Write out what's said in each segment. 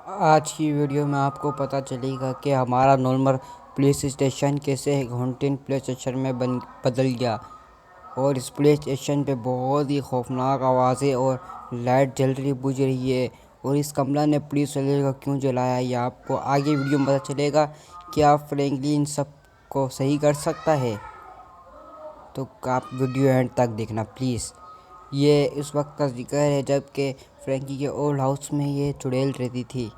आज की वीडियो में आपको पता चलेगा कि हमारा नॉर्मल पुलिस स्टेशन कैसे हॉन्टेड पुलिस स्टेशन में बदल गया। और इस पुलिस स्टेशन पे बहुत ही खौफनाक आवाज़ें और लाइट जल रही बुझ रही है। और इस कमला ने पुलिस वाले को क्यों जलाया, ये आपको आगे वीडियो में पता चलेगा। क्या फ्रैंकलिन सब को सही कर सकता है? तो आप वीडियो एंड तक देखना प्लीज़। ये उस वक्त का जिक्र है जबकि फ्रैंकी के ओल्ड हाउस में ये चुड़ैल रहती थी।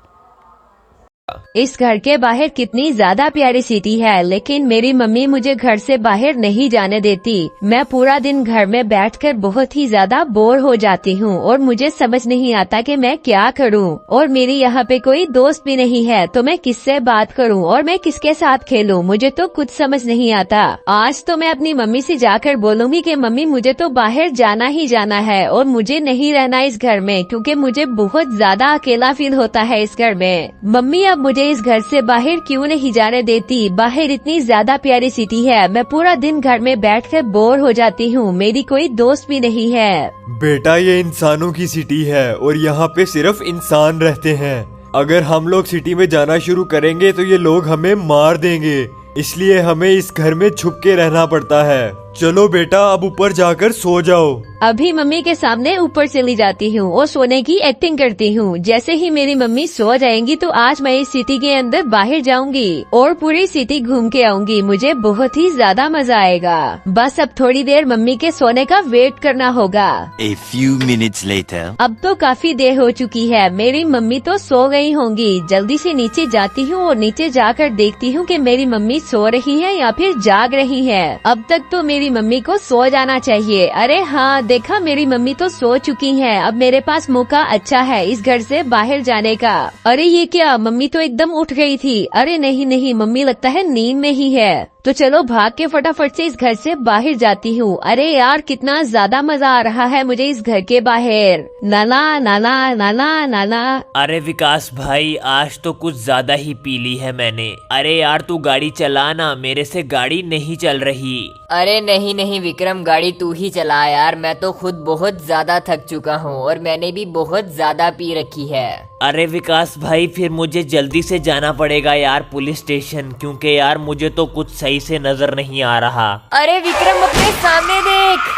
इस घर के बाहर कितनी ज्यादा प्यारी सिटी है, लेकिन मेरी मम्मी मुझे घर से बाहर नहीं जाने देती। मैं पूरा दिन घर में बैठकर बहुत ही ज्यादा बोर हो जाती हूँ और मुझे समझ नहीं आता कि मैं क्या करूँ। और मेरी यहाँ पे कोई दोस्त भी नहीं है, तो मैं किससे बात करूँ और मैं किसके साथ खेलूँ, मुझे तो कुछ समझ नहीं आता। आज तो मैं अपनी मम्मी से जाकर बोलूँगी कि मम्मी मुझे तो बाहर जाना ही जाना है और मुझे नहीं रहना इस घर में, क्योंकि मुझे बहुत ज्यादा अकेला फील होता है इस घर में। मम्मी अब मुझे इस घर से बाहर क्यों नहीं जाने देती? बाहर इतनी ज्यादा प्यारी सिटी है, मैं पूरा दिन घर में बैठकर बोर हो जाती हूँ, मेरी कोई दोस्त भी नहीं है। बेटा, ये इंसानों की सिटी है और यहाँ पे सिर्फ इंसान रहते हैं। अगर हम लोग सिटी में जाना शुरू करेंगे तो ये लोग हमें मार देंगे, इसलिए हमें इस घर में छुप के रहना पड़ता है। चलो बेटा, अब ऊपर जाकर सो जाओ। अभी मम्मी के सामने ऊपर चली जाती हूँ और सोने की एक्टिंग करती हूँ। जैसे ही मेरी मम्मी सो जाएंगी तो आज मैं इस सिटी के अंदर बाहर जाऊंगी और पूरी सिटी घूम के आऊंगी, मुझे बहुत ही ज्यादा मजा आएगा। बस अब थोड़ी देर मम्मी के सोने का वेट करना होगा। A few minutes later. अब तो काफी देर हो चुकी है, मेरी मम्मी तो सो गई होंगी। जल्दी से नीचे जाती हूँ और नीचे जाकर देखती हूँ कि मेरी मम्मी सो रही है या फिर जाग रही है। अब तक तो मेरी मम्मी को सो जाना चाहिए। अरे हाँ, देखा, मेरी मम्मी तो सो चुकी हैं। अब मेरे पास मौका अच्छा है इस घर से बाहर जाने का। अरे ये क्या, मम्मी तो एकदम उठ गई थी। अरे नहीं नहीं, मम्मी लगता है नींद में ही है। तो चलो भाग के फटाफट से इस घर से बाहर जाती हूँ। अरे यार, कितना ज्यादा मजा आ रहा है मुझे इस घर के बाहर। नाना नाना नाना नाना। अरे विकास भाई, आज तो कुछ ज्यादा ही पी ली है मैंने। अरे यार तू गाड़ी चला ना, मेरे से गाड़ी नहीं चल रही। अरे नहीं नहीं विक्रम, गाड़ी तू ही चला यार, मैं तो खुद बहुत ज्यादा थक चुका हूँ और मैंने भी बहुत ज्यादा पी रखी है। अरे विकास भाई, फिर मुझे जल्दी से जाना पड़ेगा यार पुलिस स्टेशन, क्योंकि यार मुझे तो कुछ सही से नजर नहीं आ रहा। अरे विक्रम, अपने सामने देख।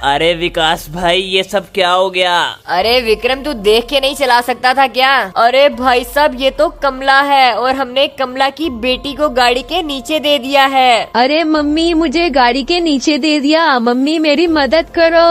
अरे विकास भाई, ये सब क्या हो गया? अरे विक्रम, तू देख के नहीं चला सकता था क्या? अरे भाई साहब, ये तो कमला है और हमने कमला की बेटी को गाड़ी के नीचे दे दिया है। अरे मम्मी, मुझे गाड़ी के नीचे दे दिया। मम्मी मेरी मदद करो।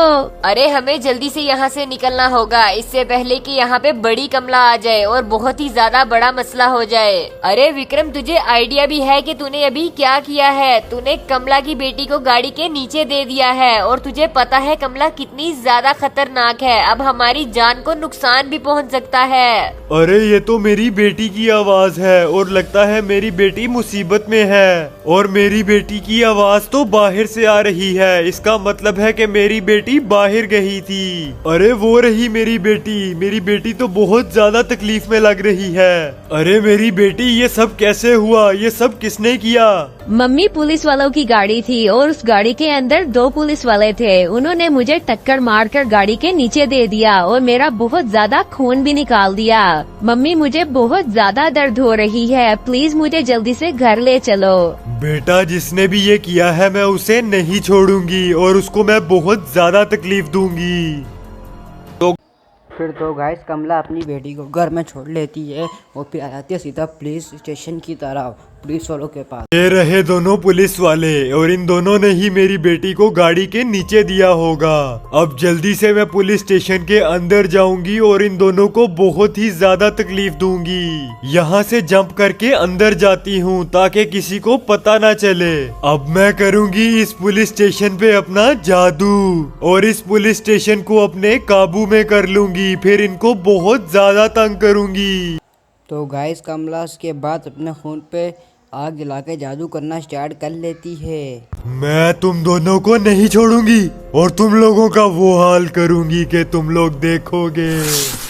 अरे हमें जल्दी से यहाँ से निकलना होगा, इससे पहले कि यहाँ पे बड़ी कमला आ जाए और बहुत ही ज्यादा बड़ा मसला हो जाए। अरे विक्रम, तुझे आइडिया भी है कि तूने अभी क्या किया है? तूने कमला की बेटी को गाड़ी के नीचे दे दिया है और तुझे पता है कमला कितनी ज्यादा खतरनाक है, अब हमारी जान को नुकसान भी पहुंच सकता है। अरे ये तो मेरी बेटी की आवाज है और लगता है मेरी बेटी मुसीबत में है। और मेरी बेटी की आवाज तो बाहर से आ रही है, इसका मतलब है कि मेरी बेटी बाहर गई थी। अरे वो रही मेरी बेटी तो बहुत ज्यादा तकलीफ में लग रही है। अरे मेरी बेटी, ये सब कैसे हुआ? ये सब किसने किया? मम्मी, पुलिस वालों की गाड़ी थी और उस गाड़ी के अंदर 2 पुलिस वाले थे। उन्होंने मुझे टक्कर मारकर गाड़ी के नीचे दे दिया और मेरा बहुत ज्यादा खून भी निकाल दिया। मम्मी, मुझे बहुत ज्यादा दर्द हो रही है, प्लीज मुझे जल्दी से घर ले चलो। बेटा, जिसने भी ये किया है मैं उसे नहीं छोड़ूंगी और उसको मैं बहुत ज्यादा तकलीफ दूंगी। फिर तो गाइस कमला अपनी बेटी को घर में छोड़ लेती है और फिर आ जाती है सीधा पुलिस स्टेशन की तरफ, पुलिस वालों के पास। ये रहे दोनों पुलिस वाले और इन दोनों ने ही मेरी बेटी को गाड़ी के नीचे दिया होगा। अब जल्दी से मैं पुलिस स्टेशन के अंदर जाऊंगी और इन दोनों को बहुत ही ज्यादा तकलीफ दूंगी। यहाँ से जंप करके अंदर जाती हूँ ताकि किसी को पता ना चले। अब मैं करूंगी इस पुलिस स्टेशन पे अपना जादू और इस पुलिस स्टेशन को अपने काबू में कर लूंगी, फिर इनको बहुत ज्यादा तंग करूंगी। तो गाइस कमला उसके बाद अपने खून पे आग जला के जादू करना स्टार्ट कर लेती है। मैं तुम दोनों को नहीं छोड़ूंगी और तुम लोगों का वो हाल करूंगी कि तुम लोग देखोगे।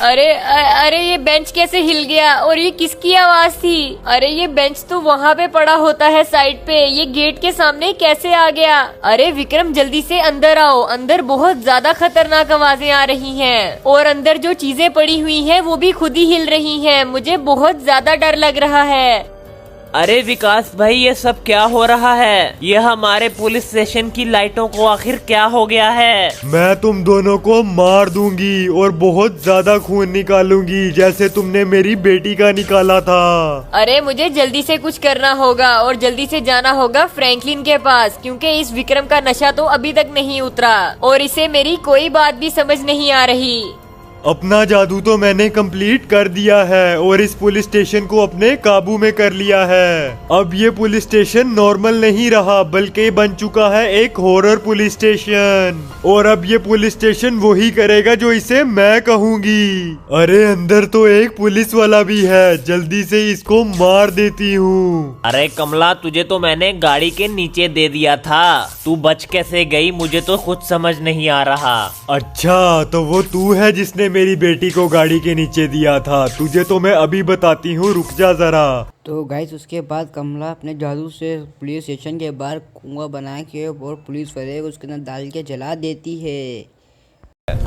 अरे ये बेंच कैसे हिल गया और ये किसकी आवाज थी? अरे ये बेंच तो वहाँ पे पड़ा होता है साइड पे, ये गेट के सामने कैसे आ गया? अरे विक्रम जल्दी से अंदर आओ, अंदर बहुत ज्यादा खतरनाक आवाजें आ रही हैं और अंदर जो चीजें पड़ी हुई हैं वो भी खुद ही हिल रही हैं। मुझे बहुत ज्यादा डर लग रहा है। अरे विकास भाई ये सब क्या हो रहा है? ये हमारे पुलिस स्टेशन की लाइटों को आखिर क्या हो गया है? मैं तुम दोनों को मार दूंगी और बहुत ज्यादा खून निकालूंगी जैसे तुमने मेरी बेटी का निकाला था। अरे मुझे जल्दी से कुछ करना होगा और जल्दी से जाना होगा फ्रैंकलिन के पास, क्योंकि इस विक्रम का नशा तो अभी तक नहीं उतरा और इसे मेरी कोई बात भी समझ नहीं आ रही। अपना जादू तो मैंने कंप्लीट कर दिया है और इस पुलिस स्टेशन को अपने काबू में कर लिया है। अब ये पुलिस स्टेशन नॉर्मल नहीं रहा बल्कि बन चुका है एक हॉरर पुलिस स्टेशन और अब ये पुलिस स्टेशन वही करेगा जो इसे मैं कहूंगी। अरे अंदर तो एक पुलिस वाला भी है, जल्दी से इसको मार देती हूँ। अरे कमला तुझे तो मैंने गाड़ी के नीचे दे दिया था, तू बच कैसे गई मुझे तो कुछ समझ नहीं आ रहा। अच्छा तो वो तू है जिसने मेरी बेटी को गाड़ी के नीचे दिया था, तुझे तो मैं अभी बताती हूँ, रुक जा जरा। तो गाइस उसके बाद कमला अपने जादू से पुलिस स्टेशन के बाहर कुआं बना के और पुलिस वाले को उसके अंदर डाल के जला देती है।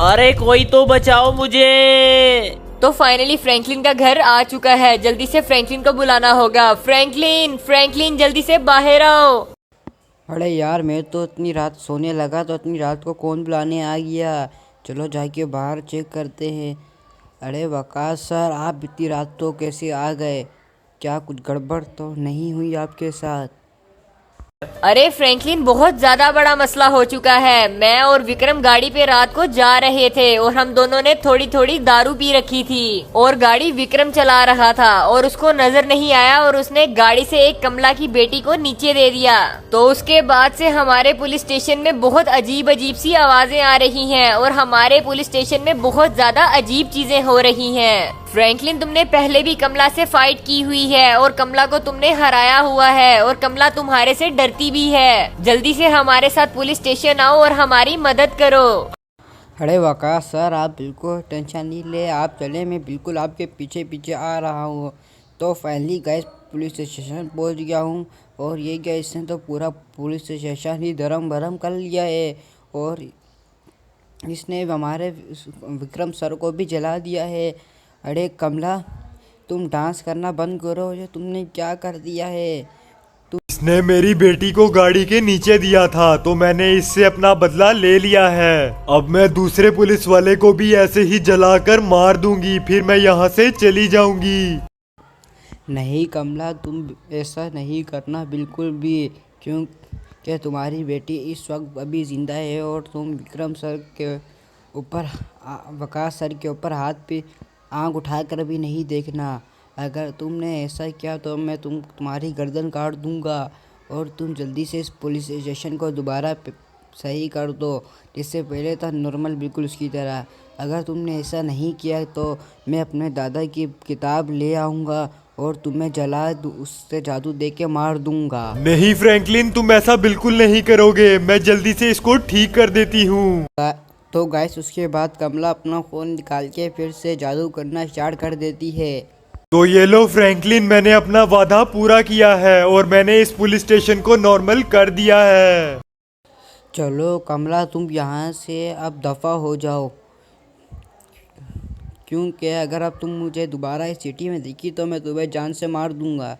अरे कोई तो बचाओ मुझे। तो फाइनली फ्रैंकलिन का घर आ चुका है, जल्दी से फ्रैंकलिन को बुलाना होगा। फ्रैंकलिन जल्दी से बाहर आओ। अरे यार मैं तो इतनी रात सोने लगा तो इतनी रात को कौन बुलाने आ गया? चलो जाके बाहर चेक करते हैं। अरे वकास सर आप इतनी रात तो कैसे आ गए? क्या कुछ गड़बड़ तो नहीं हुई आपके साथ? अरे फ्रैंकलिन बहुत ज्यादा बड़ा मसला हो चुका है। मैं और विक्रम गाड़ी पे रात को जा रहे थे और हम दोनों ने थोड़ी थोड़ी दारू पी रखी थी और गाड़ी विक्रम चला रहा था और उसको नजर नहीं आया और उसने गाड़ी से एक कमला की बेटी को नीचे दे दिया। तो उसके बाद से हमारे पुलिस स्टेशन में बहुत अजीब अजीब सी आवाजें आ रही हैं और हमारे पुलिस स्टेशन में बहुत ज्यादा अजीब चीजें हो रही हैं। फ्रैंकलिन तुमने पहले भी कमला से फाइट की हुई है और कमला को तुमने हराया हुआ है और कमला तुम्हारे से डरती भी है। जल्दी से हमारे साथ पुलिस स्टेशन आओ और हमारी मदद करो। अरे वकास सर आप बिल्कुल टेंशन नहीं ले, आप चले, मैं बिल्कुल आपके पीछे पीछे आ रहा हूँ। तो फाइनली गैस पुलिस स्टेशन पहुँच गया हूँ और ये गैस इसने तो पूरा पुलिस स्टेशन ही धर्म भरम कर लिया है और इसने हमारे विक्रम सर को भी जला दिया है। अरे कमला तुम डांस करना बंद करो, ये तुमने क्या कर दिया है? इसने मेरी बेटी को गाड़ी के नीचे दिया था तो मैंने इससे अपना बदला ले लिया है। अब मैं दूसरे पुलिस वाले को भी ऐसे ही जलाकर मार दूंगी, फिर मैं यहाँ से चली जाऊंगी। नहीं कमला तुम ऐसा नहीं करना बिल्कुल भी, क्योंकि तुम्हारी बेटी इस वक्त अभी ज़िंदा है और तुम विक्रम सर के ऊपर वकास सर के ऊपर हाथ पे आँख उठाकर भी नहीं देखना। अगर तुमने ऐसा किया तो मैं तुम्हारी गर्दन काट दूंगा और तुम जल्दी से इस पुलिस स्टेशन को दोबारा सही कर दो, जिससे पहले था नॉर्मल बिल्कुल उसकी तरह। अगर तुमने ऐसा नहीं किया तो मैं अपने दादा की किताब ले आऊँगा और तुम्हें जला उससे जादू दे के मार दूंगा। नहीं फ्रैंकलिन तुम ऐसा बिल्कुल नहीं करोगे, मैं जल्दी से इसको ठीक कर देती हूँ। तो गाइस उसके बाद कमला अपना फ़ोन निकाल के फिर से जादू करना स्टार्ट कर देती है। तो ये लो फ्रैंकलिन मैंने अपना वादा पूरा किया है और मैंने इस पुलिस स्टेशन को नॉर्मल कर दिया है। चलो कमला तुम यहाँ से अब दफ़ा हो जाओ, क्योंकि अगर अब तुम मुझे दोबारा इस सिटी में दिखी तो मैं तुम्हें जान से मार दूंगा।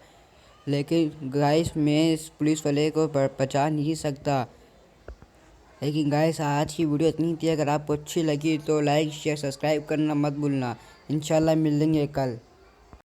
लेकिन गाइस मैं इस पुलिस वाले को पहचान नहीं सकता। लेकिन गाइस आज की वीडियो इतनी थी, अगर आपको अच्छी लगी तो लाइक शेयर सब्सक्राइब करना मत भूलना। इंशाल्लाह मिलेंगे कल।